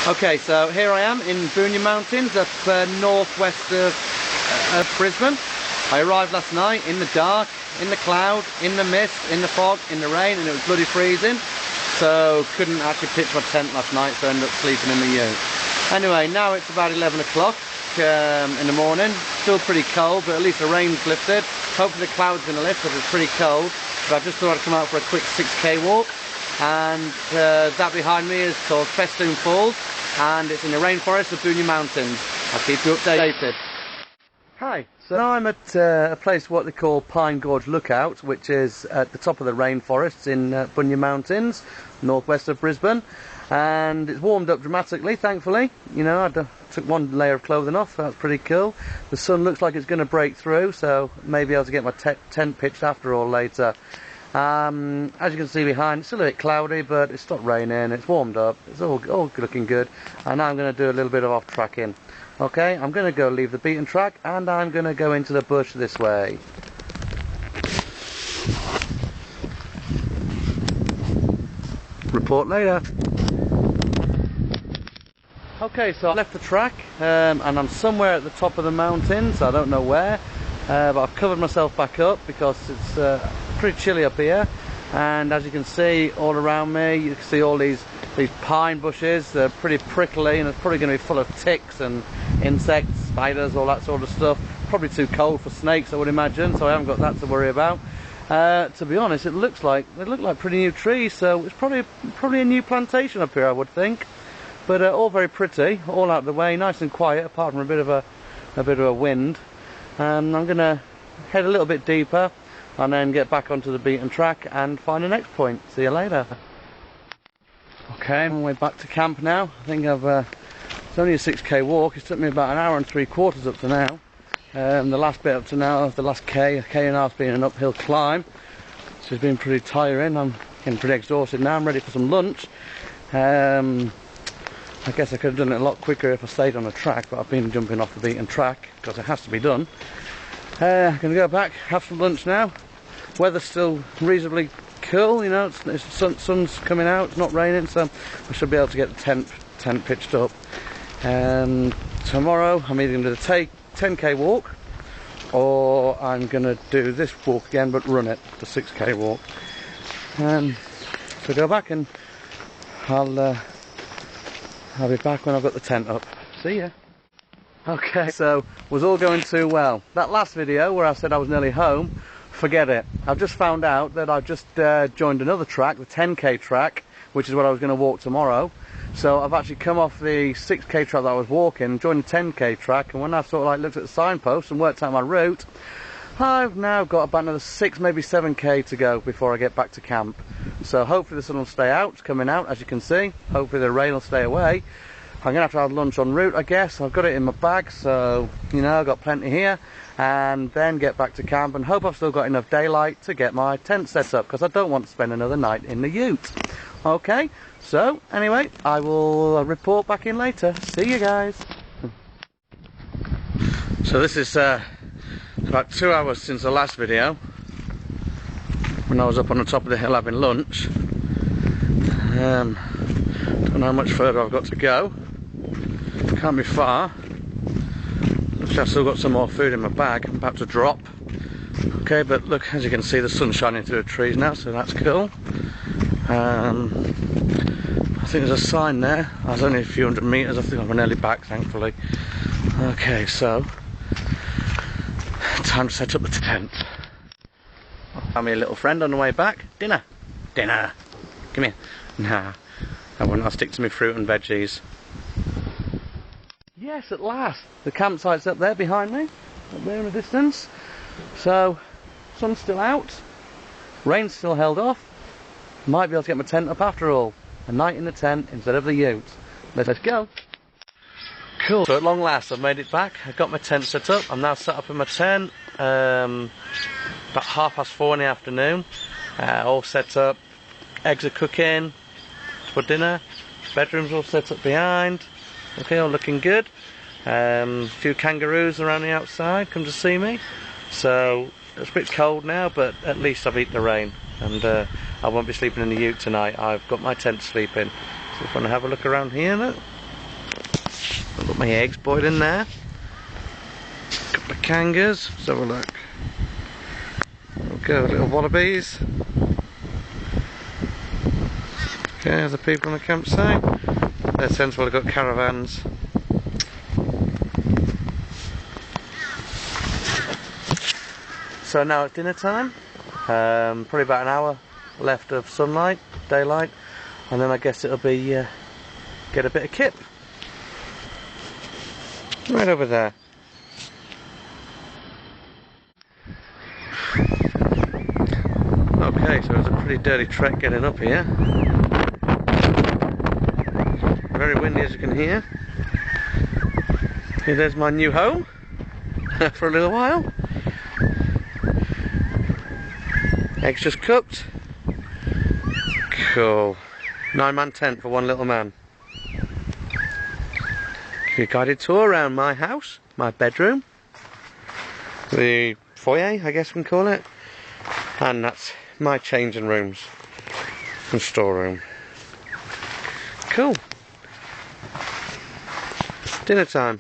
Okay, so here I am in Bunya Mountains up northwest of Brisbane. I arrived last night in the dark, in the cloud, in the mist, in the fog, in the rain, and it was bloody freezing. So couldn't actually pitch my tent last night, so I ended up sleeping in the ute. Anyway, now it's about 11 o'clock in the morning. Still pretty cold, but at least the rain's lifted. Hopefully the cloud's going to lift because it's pretty cold. But I just thought I'd come out for a quick 6k walk. And that behind me is called Festoon Falls, and it's in the rainforest of Bunya Mountains. I'll keep you updated. Hi, so now I'm at a place what they call Pine Gorge Lookout, which is at the top of the rainforests in Bunya Mountains, northwest of Brisbane. And it's warmed up dramatically, thankfully. You know, I took one layer of clothing off, that's pretty cool. The sun looks like it's going to break through, so maybe I'll get my tent pitched after all later. As you can see behind, it's still a bit cloudy, but it's stopped raining, it's warmed up, it's all looking good. And now I'm going to do a little bit of off-tracking. Okay, I'm going to go leave the beaten track and I'm going to go into the bush this way. Report later. Okay, so I left the track and I'm somewhere at the top of the mountains, I don't know where, but I've covered myself back up because it's pretty chilly up here. And as you can see all around me, you can see all these pine bushes. They're pretty prickly and it's probably going to be full of ticks and insects, spiders, all that sort of stuff. Probably too cold for snakes, I would imagine, so I haven't got that to worry about. To be honest, they look like pretty new trees, so it's probably a new plantation up here, I would think. But all very pretty, all out of the way, nice and quiet, apart from a bit of a wind. I'm going to head a little bit deeper and then get back onto the beaten track and find the next point. See you later. Okay, I'm on my way back to camp now. I think it's only a 6k walk. It took me about an hour and 3/4 up to now. The last bit up to now, the last a k and a half, being an uphill climb. So it's been pretty tiring. I'm getting pretty exhausted now. I'm ready for some lunch. I guess I could have done it a lot quicker if I stayed on the track, but I've been jumping off the beaten track because it has to be done. I'm going to go back, have some lunch now. Weather's still reasonably cool, you know, sun's coming out, it's not raining, so I should be able to get the tent pitched up. Tomorrow I'm either going to do the 10k walk, or I'm going to do this walk again, but run it, the 6k walk. So go back and I'll be back when I've got the tent up. See ya. Okay, so was all going too well. That last video where I said I was nearly home, forget it. I've just found out that I've just joined another track, the 10k track, which is what I was going to walk tomorrow. So I've actually come off the 6k track that I was walking, joined the 10k track, and when I sort of like looked at the signpost and worked out my route, I've now got about another 6, maybe 7k to go before I get back to camp. So hopefully the sun will stay out, it's coming out as you can see. Hopefully the rain will stay away. I'm going to have lunch en route, I guess. I've got it in my bag, so, you know, I've got plenty here. And then get back to camp and hope I've still got enough daylight to get my tent set up, because I don't want to spend another night in the ute. Okay, so, anyway, I will report back in later. See you guys. So this is about 2 hours since the last video, when I was up on the top of the hill having lunch. Don't know how much further I've got to go. Can't be far. I've still got some more food in my bag. I'm about to drop. Okay, but look, as you can see, the sun's shining through the trees now, so that's cool. I think there's a sign there. I was only a few hundred meters. I think I'm nearly back, thankfully. Okay, so time to set up the tent. Found me a little friend on the way back. Dinner. Dinner. Come here. Nah. I'll stick to my fruit and veggies. Yes, at last. The campsite's up there behind me, up there in the distance. So, sun's still out, rain's still held off. Might be able to get my tent up after all. A night in the tent instead of the ute. Let's go. Cool. So at long last, I've made it back. I've got my tent set up. I'm now set up in my tent. About 4:30 in the afternoon. All set up. Eggs are cooking for dinner. Bedroom's all set up behind. Okay, all looking good. A few kangaroos around the outside come to see me. So it's a bit cold now, but at least I've beat the rain. And I won't be sleeping in the ute tonight. I've got my tent sleeping. So if you want to have a look around here, look. Put my eggs boiling there. Couple of kangas. Let's have a look. Okay, little wallabies. Okay, other people on the campsite. They're sensible, they've got caravans. So now it's dinner time. Probably about an hour left of sunlight, daylight, and then I guess it'll be get a bit of kip. Right over there. Okay, so it's a pretty dirty trek getting up here. Very windy, as you can hear. Here, there's my new home for a little while. Eggs just cooked. Cool. 9-man tent for one little man. Give you a guided tour around my house, my bedroom, the foyer, I guess we can call it, and that's my changing rooms and storeroom. Cool. Dinner time.